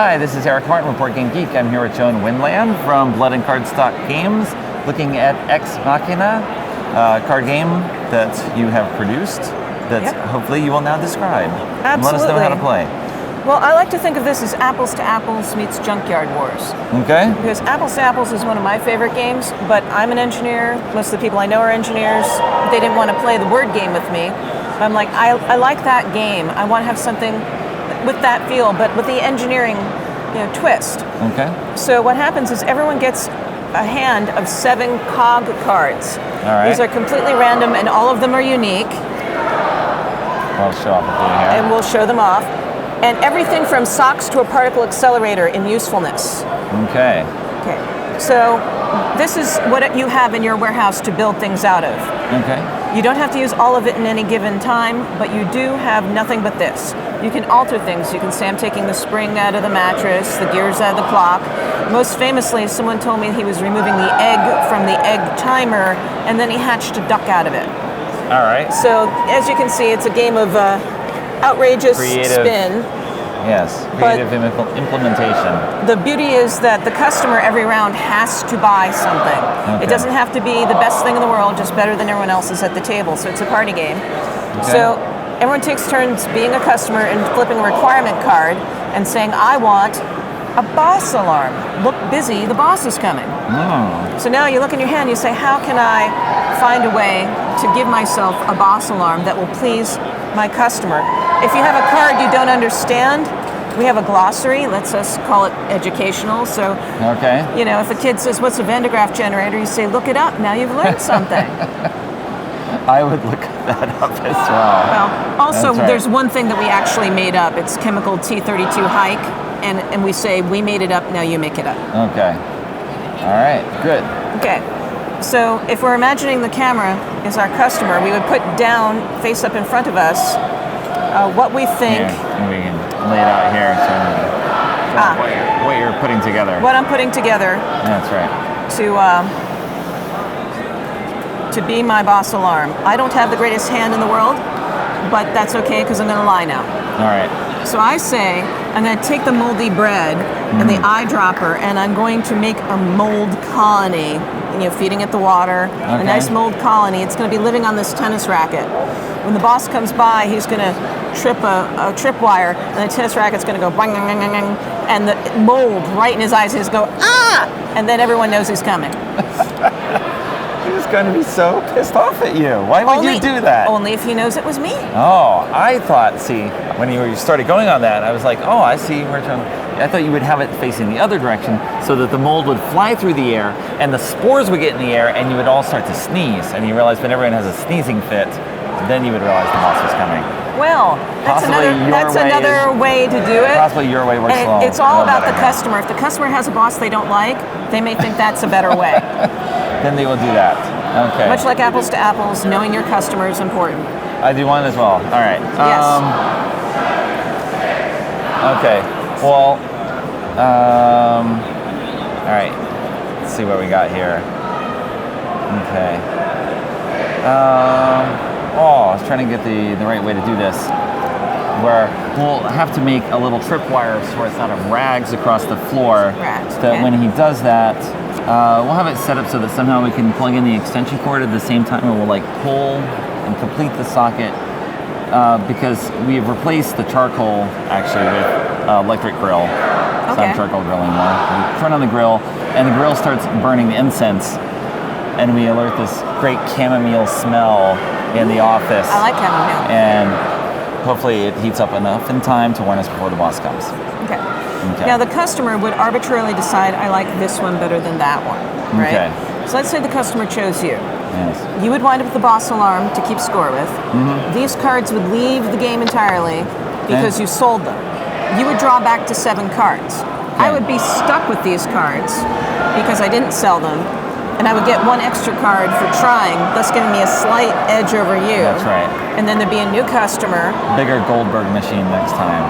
Hi, this is Eric Martin, Report Game Geek. I'm here with Joan Winland from Blood and Cardstock Games, looking at X-Machina, card game that you have produced that hopefully you will now describe. Absolutely. And let us know how to play. Well, I like to think of this as Apples to Apples meets Junkyard Wars. Okay. Because Apples to Apples is one of my favorite games, but I'm an engineer. Most of the people I know are engineers. They didn't want to play the word game with me. I'm like, I like that game. I want to have something with that feel, but with the engineering, twist. Okay. So what happens is everyone gets a hand of 7 cog cards. All right. These are completely random, and all of them are unique. I'll show off a few here. And we'll show them off. And everything from socks to a particle accelerator in usefulness. Okay. Okay. So this is what you have in your warehouse to build things out of. Okay. You don't have to use all of it in any given time, but you do have nothing but this. You can alter things. You can say, I'm taking the spring out of the mattress, the gears out of the clock. Most famously, someone told me he was removing the egg from the egg timer, and then he hatched a duck out of it. All right. So as you can see, it's a game of outrageous spin. Yes, creative implementation. The beauty is that the customer every round has to buy something. Okay. It doesn't have to be the best thing in the world, just better than everyone else's at the table. So it's a party game. Okay. So everyone takes turns being a customer and flipping a requirement card and saying, I want a boss alarm. Look busy, the boss is coming. So now you look in your hand, you say, how can I find a way to give myself a boss alarm that will please my customer? If you have a card you don't understand, we have a glossary. Let's us call it educational. So, if a kid says, what's a Van de Graaff generator? You say, look it up. Now you've learned something. I would look that up as well. Well, also, there's one thing that we actually made up. It's chemical T32 hike. And we say, we made it up, now you make it up. Okay. All right, good. Okay. So if we're imagining the camera is our customer, we would put down, face up in front of us, what we think. Here, we can lay it out here. So what you're putting together. What I'm putting together. That's right. To be my boss alarm. I don't have the greatest hand in the world, but that's okay because I'm going to lie now. All right. So I say, I'm going to take the moldy bread and the eyedropper, and I'm going to make a mold colony. Feeding it the water, a nice mold colony. It's going to be living on this tennis racket. When the boss comes by, he's going to trip a tripwire, and the tennis racket's going to go bang, bang, bang, bang, and the mold right in his eyes is going ah, and then everyone knows he's coming. He's going to be so pissed off at you. Why would you do that? Only if he knows it was me. Oh, I thought. See, when you started going on that, I was like, oh, I see. I thought you would have it facing the other direction so that the mold would fly through the air and the spores would get in the air and you would all start to sneeze. And you realize when everyone has a sneezing fit, then you would realize the boss was coming. Well, that's another way to do it. Possibly your way works well. It's all about the customer. If the customer has a boss they don't like, they may think that's a better way. Then they will do that. Okay. Much like Apples to Apples, knowing your customer is important. I do one as well. All right. Yes. Okay. Well, all right. Let's see what we got here. Okay. I was trying to get the right way to do this. Where we'll have to make a little tripwire sort out of rags across the floor. When he does that, we'll have it set up so that somehow we can plug in the extension cord at the same time, and we'll pull and complete the socket because we've replaced the charcoal actually with electric grill. It's not charcoal grill anymore. We turn on the grill, and the grill starts burning the incense, and we alert this great chamomile smell in the office. I like chamomile. And hopefully it heats up enough in time to warn us before the boss comes. Okay. Now the customer would arbitrarily decide, I like this one better than that one, right? Okay. So let's say the customer chose you. Yes. You would wind up with the boss alarm to keep score with. These cards would leave the game entirely because you sold them. You would draw back to 7 cards. I would be stuck with these cards because I didn't sell them, and I would get 1 extra card for trying, thus giving me a slight edge over you. That's right. And then there'd be a new customer. Bigger Goldberg machine next time.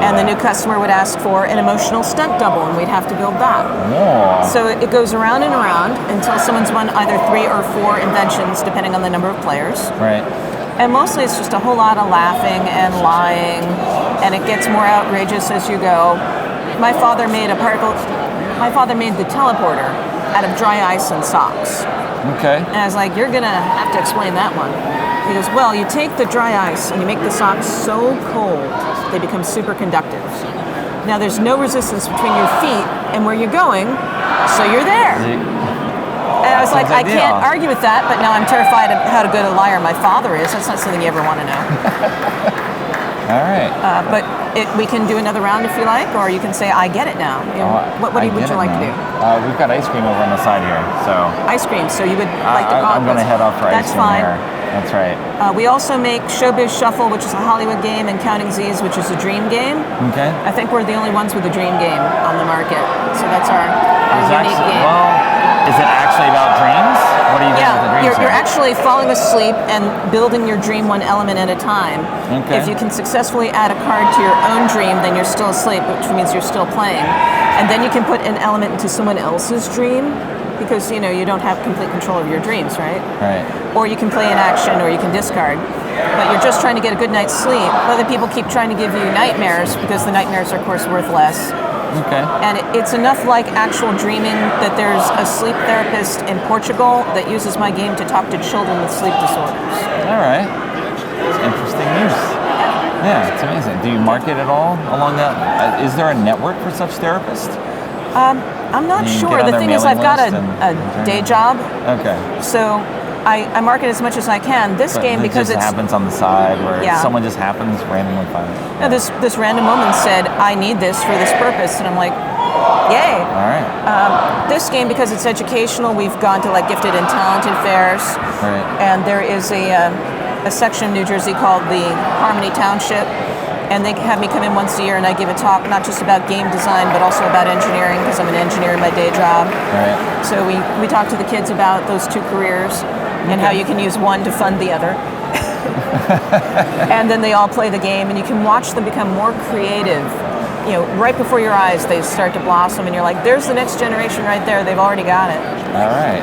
And the new customer would ask for an emotional stunt double, and we'd have to build that. Whoa. So it goes around and around until someone's won either 3 or 4 inventions, depending on the number of players. Right. And mostly it's just a whole lot of laughing and lying, and it gets more outrageous as you go. my father made the teleporter out of dry ice and socks. Okay. And I was like, you're going to have to explain that one. He goes, well, you take the dry ice and you make the socks so cold, they become super conductive. Now, there's no resistance between your feet and where you're going, so you're there. And I was like, I can't argue with that, but now I'm terrified of how good a liar my father is. That's not something you ever want to know. All right. But we can do another round if you like, or you can say, I get it now. What would you like to do? We've got ice cream over on the side here. So ice cream, so you would like to I'm going to head off for ice cream. That's fine. There. That's right. We also make Showbiz Shuffle, which is a Hollywood game, and Counting Z's, which is a dream game. Okay. I think we're the only ones with a dream game on the market. So that's our unique game. Well, is it actually about dreams? What are you doing with the dreams? You're actually falling asleep and building your dream one element at a time. Okay. If you can successfully add a card to your own dream, then you're still asleep, which means you're still playing. And then you can put an element into someone else's dream, because you don't have complete control of your dreams, right? Right. Or you can play an action, or you can discard. But you're just trying to get a good night's sleep. Other people keep trying to give you nightmares, because the nightmares are, of course, worth less. Okay. And it's enough like actual dreaming that there's a sleep therapist in Portugal that uses my game to talk to children with sleep disorders. All right. It's interesting news. Yeah, it's amazing. Do you market at all along that? Is there a network for such therapists? I'm not sure. The thing is, I've got a day job. Okay. So I market as much as I can. This game, because it just happens on the side where someone just happens randomly find it. No, this random woman said, I need this for this purpose. And I'm like, yay. All right. This game, because it's educational, we've gone to like gifted and talented fairs. Right. And there is a section in New Jersey called the Harmony Township. And they have me come in once a year and I give a talk not just about game design, but also about engineering, because I'm an engineer in my day job. Right. So we talk to the kids about those two careers and how you can use one to fund the other. And then they all play the game, and you can watch them become more creative. Right before your eyes, they start to blossom, and you're like, there's the next generation right there. They've already got it. All right.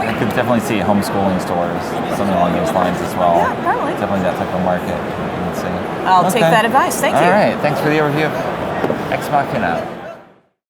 I could definitely see homeschooling stores, something along those lines as well. Yeah, probably. Definitely that type of market. I'll take that advice. Thank you. All right. Thanks for the overview of X-Machina.